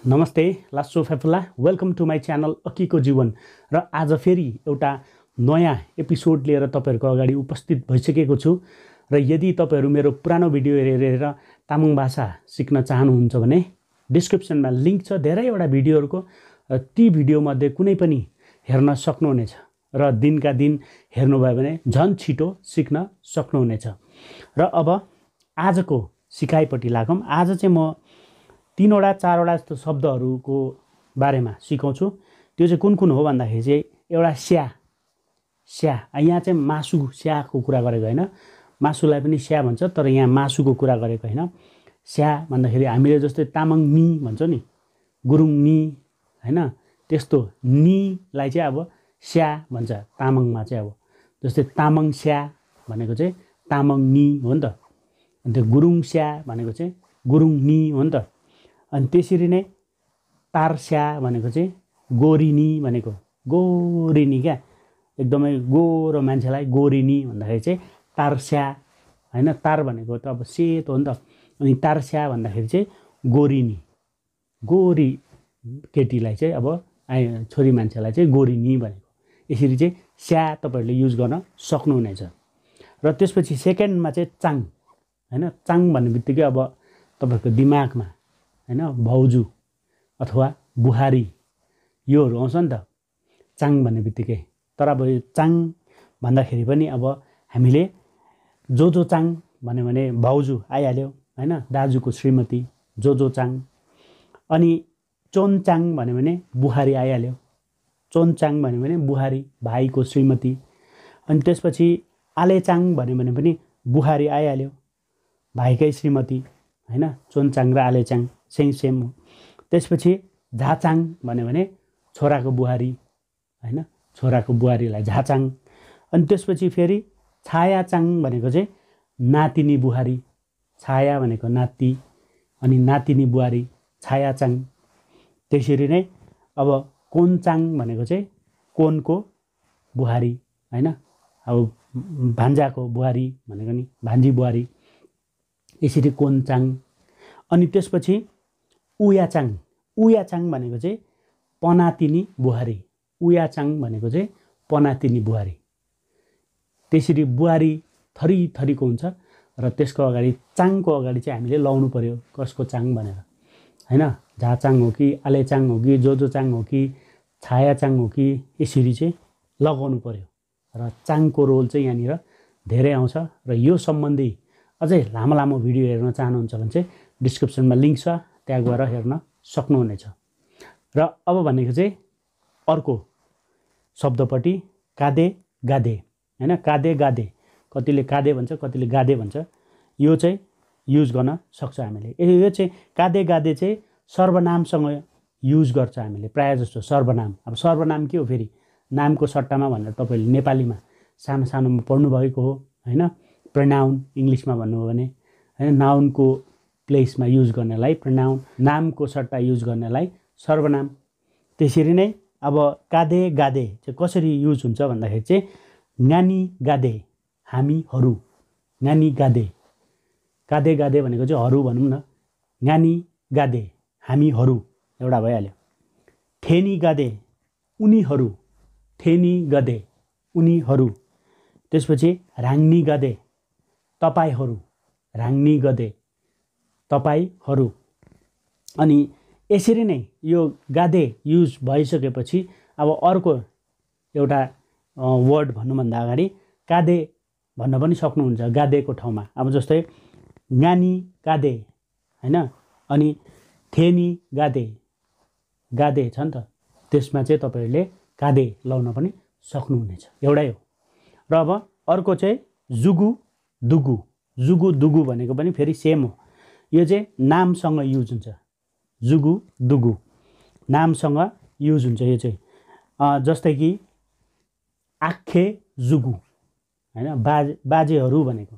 नमस्ते लासो फेफुला वेलकम टु माई च्यानल अकीको जीवन र आज फेरि एउटा नयाँ एपिसोड लिएर तपाईहरुको अगाडि उपस्थित भइसकेको छु र यदि तपाईहरु मेरो पुरानो भिडियो हेरेर तामाङ भाषा सिक्न चाहनुहुन्छ भने डिस्क्रिप्सनमा लिंक छ धेरैवटा भिडियोहरुको ती भिडियो मध्ये कुनै पनि हेर्न सक्नुहुनेछ र दिनका दिन हेर्नुभयो भने झन छिटो सिक्न सक्नुहुनेछ र अब आजको सिकाइपट्टि लागौं। आज चाहिँ म 3 वटा 4 वटा जस्तो शब्दहरुको बारेमा सिकाउँछु। त्यो चाहिँ कुन कुन हो भन्दाखेरि चाहिँ एउटा स्या यहाँ चाहिँ मासु स्याको कुरा गरेको हैन, मासुलाई पनि स्या भन्छ तर यहाँ मासुको कुरा गरेको हैन। स्या भन्दाखेरि हामीले जस्तै तामाङ नि भन्छौ नि, गुरुङ नि हैन, त्यस्तो नि लाई चाहिँ अब स्या भन्छ तामाङमा चाहिँ। अब जस्तै तामाङ स्या भनेको चाहिँ तामाङ नि हो नि त, अनि त्यो गुरुङ स्या भनेको चाहिँ गुरुङ नि हो नि त। अनि त्यसरी नै तारस्या भनेको चाहिँ गोरिनी भनेको, गोरिनी क्या, एकदमै गोरो मान्छेलाई गोरिनी भन्दाखेरि चाहिँ तारस्या हैन। तार भनेको त अब सेतो हो नि त, अनि तारस्या भन्दाखेरि चाहिँ गोरिनी, गोरी केटीलाई चाहिँ अब छोरी मान्छेलाई चाहिँ गोरिनी भनेको। यसरी चाहिँ स्या तपाईहरुले युज गर्न सक्नुहुनेछ। र त्यसपछि सेकेन्डमा चाहिँ चाङ हैन। चाङ भन्नेबित्तिकै अब तपाईहरुको दिमागमा हैन भाउजू अथवा बुहारी योहरु आउँछ नि त चाङ भन्नेबित्तिकै। तर अब यो चाङ भन्दाखेरि पनि अब हामीले जो चाङ भन्यो भने भाउजू आइहाल्यो हैन, दाजुको श्रीमती जो चाङ। अनि चोनचाङ भन्यो भने बुहारी आइहाल्यो, चोनचाङ भन्यो भने बुहारी भाइको श्रीमती। अनि त्यसपछि आलेचाङ भन्यो भने पनि बुहारी आइहाल्यो, भाइकै श्रीमती हैन। चोनचाङ र आलेचाङ सेम हो। त्यसपछि झाचाङ भन्यो भने छोराको बुहारी हैन, छोराको बुहारीलाई झाचाङ। अनि त्यसपछि फेरि छायाचाङ भनेको चाहिँ नातिनी बुहारी, छाया भनेको नाति अनि नातिनी बुहारी छायाचाङ। त्यसरी नै अब कोनचाङ भनेको चाहिँ कोनको बुहारी हैन, अब भान्जाको बुहारी भनेको नि भान्जी बुहारी, यसरी कोनचाङ। अनि त्यसपछि उयाचाङ, उयाचाङ भनेको चाहिँ पनातिनी बुहारी, उयाचाङ भनेको चाहिँ पनातिनी बुहारी। त्यसरी बुहारी थरी थरीको हुन्छ र त्यसको अगाडि चाङको अगाडि चाहिँ हामीले लाउनु पर्यो कसको चाङ भनेर हैन। झाचाङ हो कि आलेचाङ हो कि जो चाङ हो कि छायाचाङ हो कि यसरी चाहिँ लगाउनु पर्यो। र चाङको रोल चाहिँ यहाँनिर धेरै आउँछ र यो सम्बन्धी अझै लामो लामो भिडियो हेर्न चाहनुहुन्छ भने चाहिँ डिस्क्रिप्सनमा लिंक छ, त्यहाँ गएर हेर्न सक्नुहुनेछ। र अब भनेको चाहिँ अर्को शब्दपट्टि कादे गादे हैन। कादे गादे, कतिले कादे भन्छ कतिले गादे भन्छ, यो चाहिँ युज गर्न सक्छ हामीले। यो चाहिँ कादे गादे चाहिँ सर्वनामसँग युज गर्छ हामीले प्राय जस्तो। सर्वनाम, अब सर्वनाम के हो फेरि, नामको सट्टामा भनेर तपाईले नेपालीमा सानो सानोमा पढ्नु भएको हो हैन। प्रोनाउन इङ्ग्लिशमा भन्नु हो भने हैन, नाउनको प्लेसमा युज गर्नलाई प्रोनाउन, नामको सट्टा युज गर्नलाई सर्वनाम। त्यसरी नै अब कादे गादे चाहिँ कसरी युज हुन्छ भन्दाखेरि चाहिँ नानी गादे हामीहरू, नानी गादे, कादे गादे भनेको चाहिँ हरू भनौँ न, नानी गादे हामीहरू एउटा भइहाल्यो। थेनी गादे उनीहरू, थेनी गदे उनीहरू। त्यसपछि राङ्नी गदे तपाईहरू, राङ्नी गदे तपाईहरू। अनि यसरी नै यो गादे युज भइसकेपछि अब अर्को एउटा वर्ड भन्नुभन्दा अगाडि कादे भन्न पनि सक्नुहुन्छ गादेको ठाउँमा। अब जस्तै नानी गादे हैन, अनि थेनी गादे, गादे छ नि त, त्यसमा चाहिँ तपाईहरुले कादे लाउन पनि सक्नुहुनेछ, एउटै हो। र अब अर्को चाहिँ जुगु दुगु, जुगु दुगु भनेको पनि फेरि सेम हो। यो चाहिँ नामसँग युज हुन्छ, जुगु दुगु नामसँग युज हुन्छ यो चाहिँ। जस्तै कि आखे जुगु हैन, बाजेहरू भनेको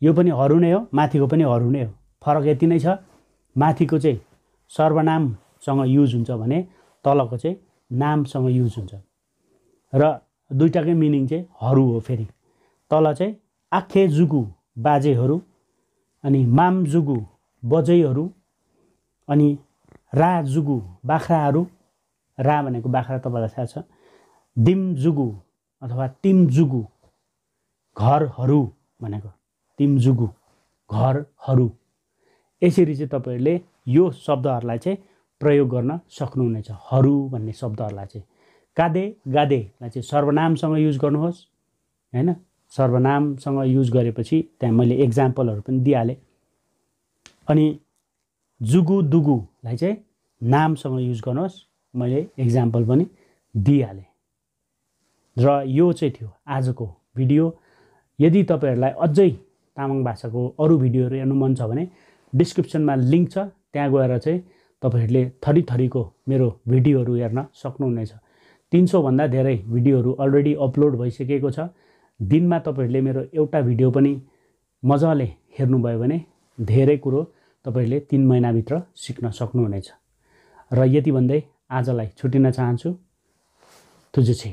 यो पनि हरू नै हो, माथिको पनि हरू नै हो। फरक यति नै छ, माथिको चाहिँ सर्वनामसँग युज हुन्छ भने तलको चाहिँ नामसँग युज हुन्छ। र दुईटाकै मिनिङ चाहिँ हरू हो। फेरि तल चाहिँ आखे जुगु बाजेहरू, अनि माम जुगु बजैहरू, अनि राजुगु बाख्राहरू, रा भनेको बाख्रा तपाईँलाई थाहा छ। दिमजुगु अथवा तिमजुगु घरहरू भनेको, तिमजुगु घरहरू। यसरी चाहिँ तपाईँहरूले यो शब्दहरूलाई चाहिँ प्रयोग गर्न सक्नुहुनेछ, हरू भन्ने शब्दहरूलाई चाहिँ। कादे गादेलाई चाहिँ सर्वनामसँग युज गर्नुहोस् हैन। सर्वनामसँग युज गरेपछि त्यहाँ मैले एक्जाम्पलहरू पनि दिइहालेँ। अनि जुगु दुगुलाई चाहिँ नामसँग युज गर्नुहोस्, मैले एक्जाम्पल पनि दिइहालेँ। र यो चाहिँ थियो आजको भिडियो। यदि तपाईँहरूलाई अझै तामाङ भाषाको अरू भिडियोहरू हेर्नु मन छ भने डिस्क्रिप्सनमा लिङ्क छ, त्यहाँ गएर चाहिँ तपाईँहरूले थरीथरीको मेरो भिडियोहरू हेर्न सक्नुहुनेछ। 300 भन्दा धेरै भिडियोहरू अलरेडी अपलोड भइसकेको छ। दिनमा तपाईँहरूले मेरो एउटा भिडियो पनि मजाले हेर्नुभयो भने धेरै कुरो तपाईँहरूले 3 महिनाभित्र सिक्न सक्नुहुनेछ। र यति भन्दै आजलाई छुटिन चाहन्छु। तुझे छे।